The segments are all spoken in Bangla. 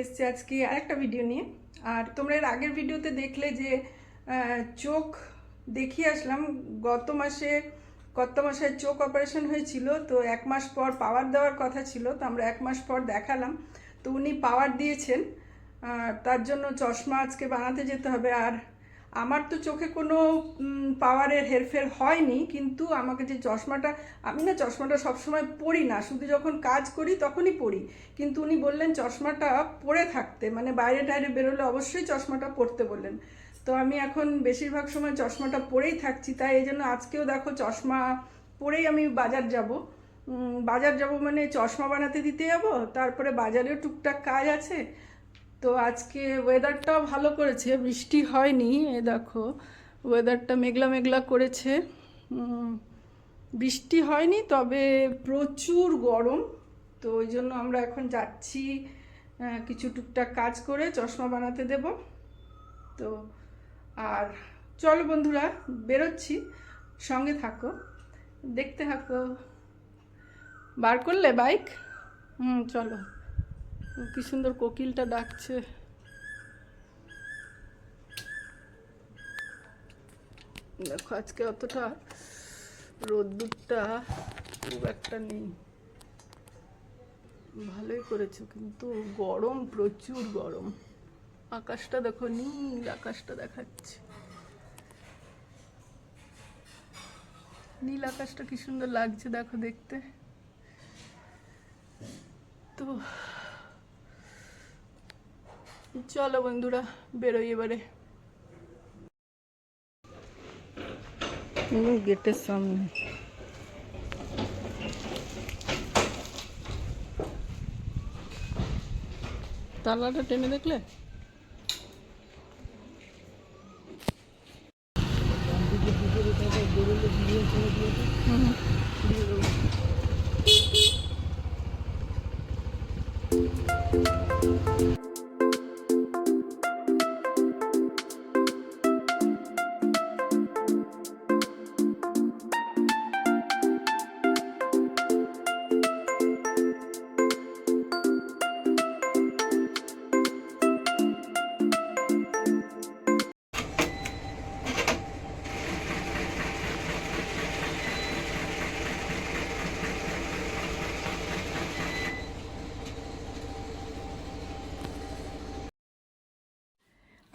এসেছি আজকে আরেকটা ভিডিও নিয়ে। আর তোমরা এর আগের ভিডিওতে দেখলে যে চোখ দেখিয়ে আসলাম। গত মাসে চোখ অপারেশন হয়েছিল, তো 1 মাস পর পাওয়ার দেওয়ার কথা ছিল, তো আমরা 1 মাস পর দেখালাম, তো উনি পাওয়ার দিয়েছেন। তার জন্য চশমা আজকে বানাতে যেতে হবে। আর আমার তো চোখে কোনো পাওয়ারের হেরফের হয়নি, কিন্তু আমাকে যে চশমাটা, আমি না চশমাটা সবসময় পরি না, শুধু যখন কাজ করি তখনই পরি। কিন্তু উনি বললেন চশমাটা পরে থাকতে, মানে বাইরে টাইরে বেরোলে অবশ্যই চশমাটা পরতে বললেন। তো আমি এখন বেশিরভাগ সময় চশমাটা পরেই থাকছি, তাই এই জন্য আজকেও দেখো চশমা পরেই আমি বাজার যাব মানে চশমা বানাতে দিতে যাব, তারপরে বাজারেও টুকটাক কাজ আছে। তো আজকে ওয়েদারটাও ভালো করেছে, বৃষ্টি হয়নি। এ দেখো ওয়েদারটা মেঘলা মেঘলা করেছে, বৃষ্টি হয়নি, তবে প্রচুর গরম। তো ওই জন্য আমরা এখন যাচ্ছি কিছু টুকটাক কাজ করে চশমা বানাতে দেব। তো আর চলো বন্ধুরা, বেরোচ্ছি, সঙ্গে থাকো, দেখতে থাকো। বার করলে বাইক? চলো। কি সুন্দর কোকিলটা ডাকছে। দেখো আজকে অতটা রোদ্দুরটা খুব একটা নেই, ভালোই করেছো, কিন্তু গরম, প্রচুর গরম। আকাশটা দেখো, নীল আকাশটা দেখাচ্ছে, নীল আকাশটা কি সুন্দর লাগছে দেখো দেখতে। তো চলো বন্ধুরা, বেরোই এবারে। গেটের সামনে তালাটা টেনে দেখলে?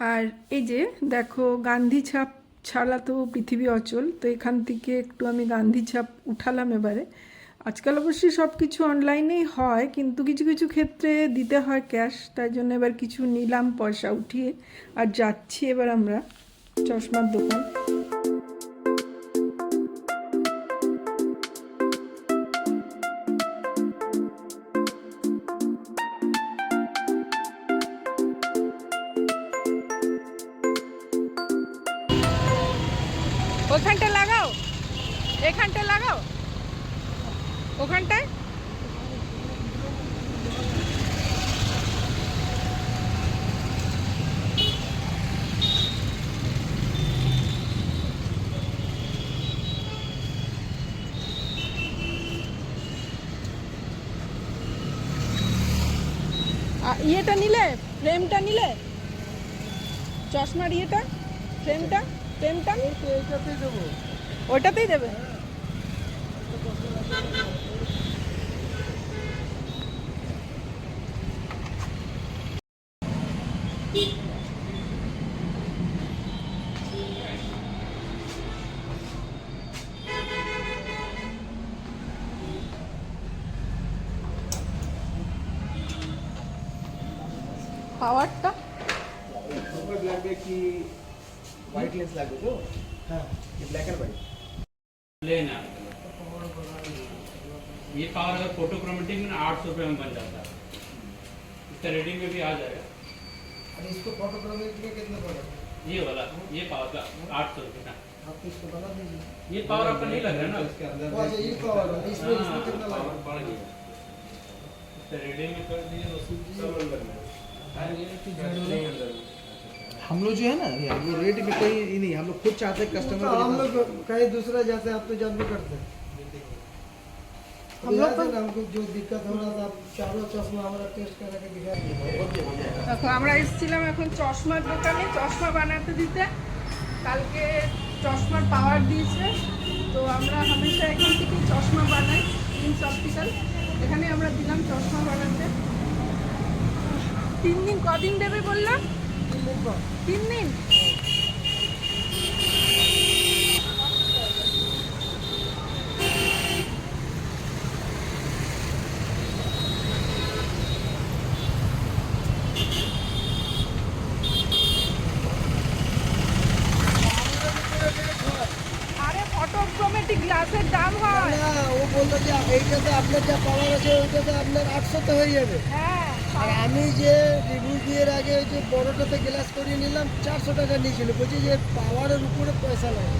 আর এই যে দেখো, গান্ধী ছাপ ছাড়া তো পৃথিবী অচল। তো এখান থেকে একটু আমি গান্ধী ছাপ উঠালাম এবারে। আজকাল অবশ্যই সব কিছু অনলাইনেই হয়, কিন্তু কিছু কিছু ক্ষেত্রে দিতে হয় ক্যাশ, তাই জন্য এবার কিছু নিলাম পয়সা উঠিয়ে। আর যাচ্ছি এবার আমরা চশমার দোকান। ওখানটা লাগাও, এখানটা লাগাও, ওখানটায়। ইয়েটা নিলে, ফ্রেমটা নিলে, চশমার ইয়েটা, ফ্রেমটা দেবো, ওইটাতেই দেবে। পাওয়ারটা ब्लैक बैग की वाइट लेंस लगे तो हाँ ये ब्लैक एंड वाइट लेना। ये पावर अगर फोटोक्रोमेटिक में 800 रुपये में बन जाता है, इसका रेटिंग में भी आ जाएगा। और इसको फोटोक्रोमेटिक में कितना पड़ेगा? ये वाला, ये पावर का 800 रुपये का। आप इसको बता दीजिए। ये पावर आपका नहीं लग रहा है ना इसके अंदर अच्छा ये पावर इसमें इसमें कितना पावर लगेगा? बढ़ गया, इसका रेटिंग में कर दीजिए तो सब अंदर में। हम लोग जो है ना ये रेट में कोई ही नहीं, हम लोग खुद चाहते हैं कस्टमर को। हम लोग कहीं दूसरा जाते हैं, आप तो जान भी करते हैं। हम लोग तो हमको जो दिक्कत हो रहा था चारों चश्मा हमारा टेस्ट करा के दिखा দেখো আমরা এসেছিলাম এখন চশমার দোকানে চশমা বানাতে দিতে। কালকে চশমার পাওয়ার দিয়েছে, তো আমরা হামেশা এখান থেকে চশমা বানাই। প্রিন্স অপটিক্যাল, এখানে আমরা দিলাম চশমা বানাতে। 3 দিন, কদিন দেবে বললাম? 3 দিন। আরে ফটোক্রোমেটিক গ্লাসের দাম হয়। না ও বললো যে এইটাতে আপনার যা পাওয়ার আছে ওইটাতে আপনার 800 হয়ে যাবে। হ্যাঁ, আর আমি যে রিভিউ দিয়ে আগে ওই যে বড়টাতে গ্লাস করিয়ে নিলাম 400 টাকা নিয়েছিল। বলছি যে পাওয়ারের উপরে পয়সা লাগে,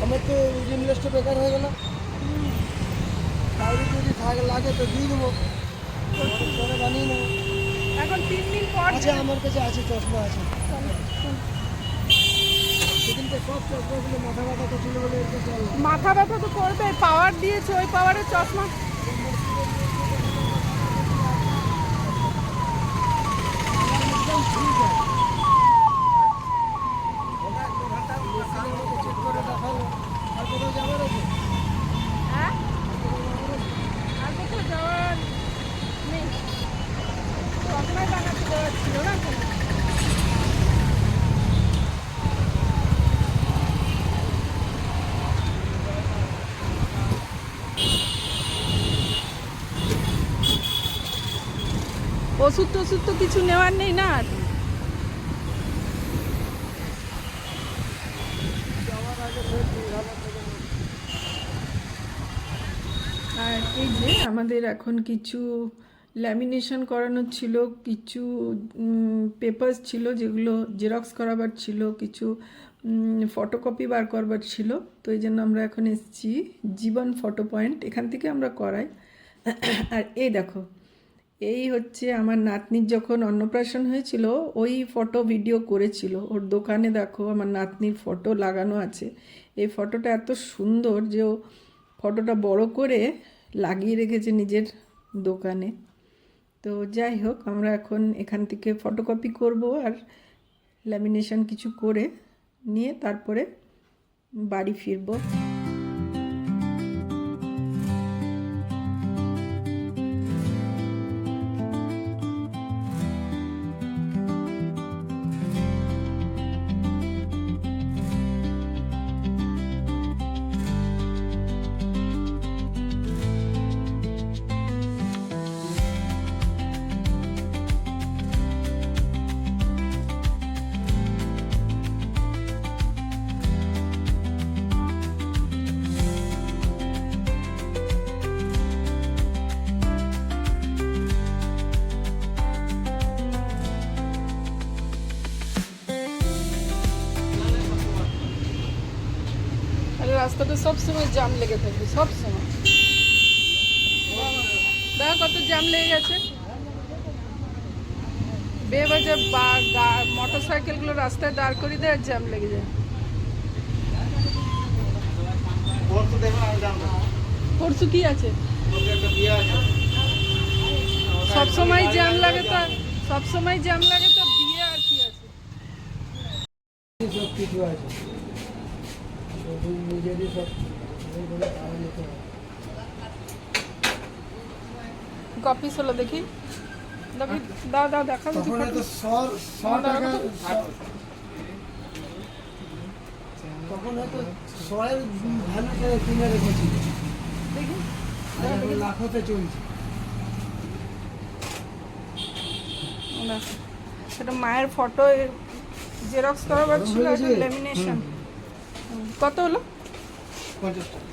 আমার তো ইনভেস্টটা বেকার হয়ে গেল। কাউরি যদি লাগে তো দিয়ে দেবো, পরে বানিয়ে নেবো। এখন 3 দিন পর আচ্ছা আমার কাছে আছে, চশমা আছে। সেদিনকে সব চশমাগুলো মাথা ব্যথা করছিল বলে এটা চল মাথা ব্যথা তো করবে, পাওয়ার দিয়েছে, ওই পাওয়ারের চশমা। একদম ঠিক আছে। চেক করে দেখালো। আর কোথাও যাবার আছে? হ্যাঁ, আর কোথাও যাওয়ার নেই, চশমাই বানাতে যাওয়ার ছিল না কোনো। ওষুধ টষুধ তো কিছু নেওয়ার নেই না আর? আর এই যে আমাদের এখন কিছু ল্যামিনেশন করানোর ছিল, কিছু পেপারস ছিল যেগুলো জেরক্স করাবার ছিল, কিছু ফটোকপি বার করবার ছিল। তো এই জন্য আমরা এখন এসেছি জীবন ফটো পয়েন্ট, এখান থেকে আমরা করাই। আর এই দেখো, এই হচ্ছে আমার নাতনির যখন অন্নপ্রাশন হয়েছিল ওই ফটো ভিডিও করেছিল। ওর দোকানে দেখো আমার নাতনির ফটো লাগানো আছে। এই ফটোটা এত সুন্দর যে ও ফটোটা বড় করে লাগিয়ে রেখেছে নিজের দোকানে। তো যাই হোক, আমরা এখন এখান থেকে ফটোকপি করব আর ল্যামিনেশন কিছু করে নিয়ে তারপরে বাড়ি ফিরবো। রাস্তাতে সবসময় জ্যাম লেগে থাকবে, সবসময়। দেখো কত জ্যাম লেগে গেছে, বেবাজে মোটর সাইকেলগুলো রাস্তায় দাঁড় করে দেয় আর জ্যাম লেগে যায়। পরশু কি আছে? সবসময় জ্যাম লাগে, তো সবসময় জ্যাম লাগে, তো বিয়ে আর কি আছে? সব কিছু আছে, নিজেরই সব নিতে হবে। কপিস হলো দেখি, দেখি দাও দাও দেখাবো। তখন তো 100 টাকা, তখন হয়তো 100 এর ভ্যালুটা কিনে রেখেছি, দেখি এখন লাখতে চলছে। সেটা মায়ের ফটো জেরক্স করাবার ছিল, একটা ল্যামিনেশন। কত হলো? 50 টাকা।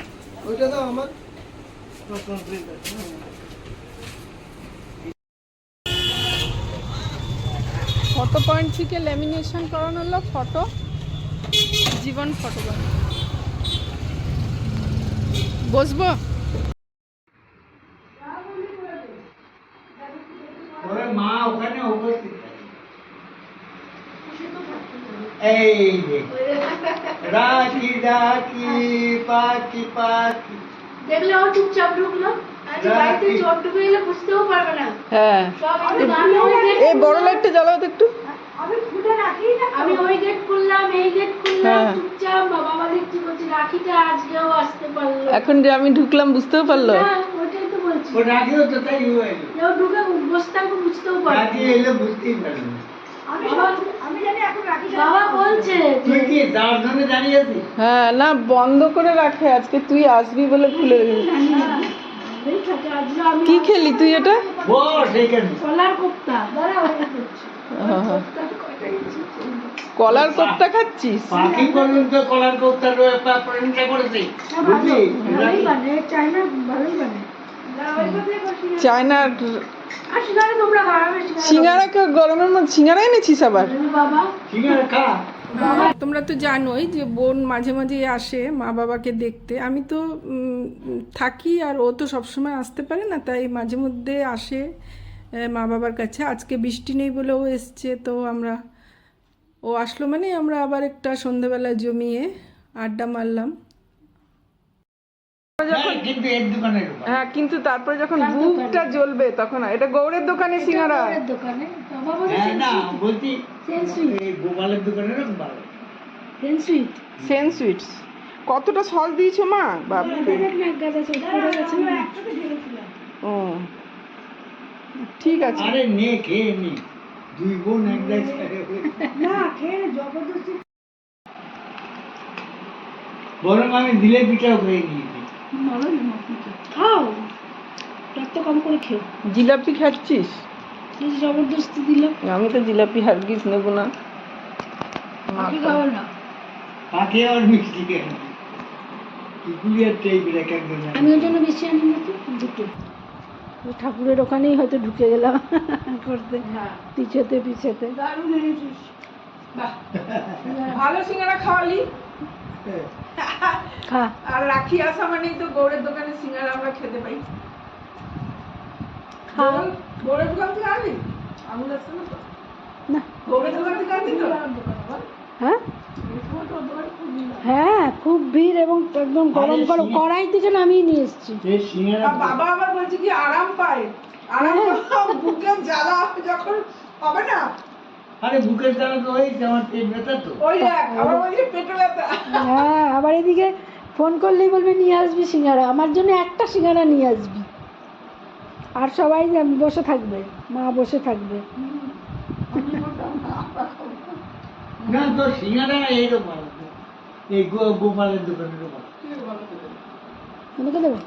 ওইটা তো আমার ফটো পয়েন্ট থেকে ল্যামিনেশন করানো হলো ফটো, জীবন ফটো পয়েন্ট। বসবো? মা ওখানে উপস্থিত, এই যে রাখি রাখি পাখি পাখি দেখলে ও চুপচাপ ঢুকলো, আর বাড়িতে চোর ঢুকে গেলে বুঝতেও পারবে না। হ্যাঁ, সব একটু গানে ওই gate এই বড় লাইটটা জ্বালাও তো একটু। আমি ওই গেট খুললাম, এই গেট খুললাম, হ্যাঁ। চুপচাপ বাবা দেখছি করছি, রাখিটা আজকেও আসতে পারলো এখন যে আমি ঢুকলাম বুঝতেও পারলো। না, ওটাই তো বলছি। ও রাখিও তো তাই হইলো। কেউ ঢুকে বসে থাকবে, বুঝতেও পারবে রাখি না। এলে বুঝতেই পারবে না। বাবা বলছে তুই যে কি যাওয়ার জন্য দাঁড়িয়ে আছিস? হ্যাঁ, না বন্ধ করে রাখে, আজকে তুই আসবি বলে খুলে রেখেছি। এই থাকে, আজকে আমি কি খেলি তুই এটা? বস এইখানে। কলার কোপ্তা দাঁড়া হয়ে করছি। হ্যাঁ, কলার কোপ্তা খাচ্ছিস? পাখি বলুন তো কলার কোপ্তার প্রশংসা করেছে, বুঝলি? ভালোই বানে, চাইনা ভালোই বানে। চায়নার আর সিঙ্গারা তোমরা খাওয়াবে, সিঙ্গারা গরমের মধ্যে সিঙ্গারা এনেছিস আবার? বাবা সিঙ্গারা খা। তোমরা তো জানোই যে বোন মাঝে মাঝে আসে মা বাবাকে দেখতে। আমি তো থাকি আর ও তো সবসময় আসতে পারে না, তাই মাঝে মধ্যে আসে মা বাবার কাছে। আজকে বৃষ্টি নেই বলে ও এসছে, তো ও আসলো মানে আমরা আবার একটা সন্ধ্যেবেলা জমিয়ে আড্ডা মারলাম। হ্যাঁ, কিন্তু এর দোকানের উপর। হ্যাঁ, কিন্তু তারপরে যখন বুকটা জ্বলবে তখন এটা গৌড়ের দোকানে সিঙ্গারা। ওর দোকানে বাবা বলে হ্যাঁ না, বলছি সেন্সুইট, এই গোপালের দোকানের ভালো। সেন্সুইট সেন সুইটস। কতটা সস দিয়েছো মা? বাপরে। দেখ না গাদা সব পড়ে গেছে না। ও ঠিক আছে। আরে নে খেয়ে নি, দুই বোন এক জায়গায়। না খেয়ে জবরদস্তি বরং আমি দিলে পিঠাও খেয়ে নিয়েছি। ভালো না খাও, রক্ত কম করে খেও। জিলাপি খাচ্ছিস? এই যে জবরদস্তি দিলাম, আমি তো জিলাপি হারগিজ নেবো না। আপনি খাও না। পাখি আর মিষ্টি খেয়ে নি। ইগুলি আর টাইপের এক একজন। আমি ওর জন্য বেশি আনি না তো, দুটো। ওই ঠাকুরের ওখানেই হয়তো ঢুকে গেলাম করতে, পিছেতে পিছেতে। ভালো সিঙ্গারা খাওয়ালি। খা আর রাখি আসা মানেই তো গৌড়ের দোকানে সিঙ্গারা আমরা খেতে পাই। খা। গৌড়ের দোকান থেকে আনলি? আঙুল আসছে না তো? না গৌড়ের দোকান থেকে আনলি তো? হ্যাঁ হ্যাঁ, খুব ভিড় এবং একদম গরম গরম কড়াই থেকে নামিয়ে নিয়ে এসছি। এই সিঙ্গারা আর বাবা আবার বলছে কি আরাম পায়, আরাম বুকে জ্বালা যখন হবে না, আরে বুকের জ্বালা তো হয়েছে, আমার পেট ব্যথা তো। ওই দেখ আবার বলছে পেটে ব্যথা। হ্যাঁ, আবার এদিকে ফোন করলেই বলবে নিয়ে আসবি সিঙ্গারা, আমার জন্য একটা সিঙ্গারা নিয়ে আসবি। আর সবাই বসে থাকবে, মা বসে থাকবে। না তো সিঙ্গারা এইরকম এই গোপালের দোকানের উপর। আমাকে দেবো।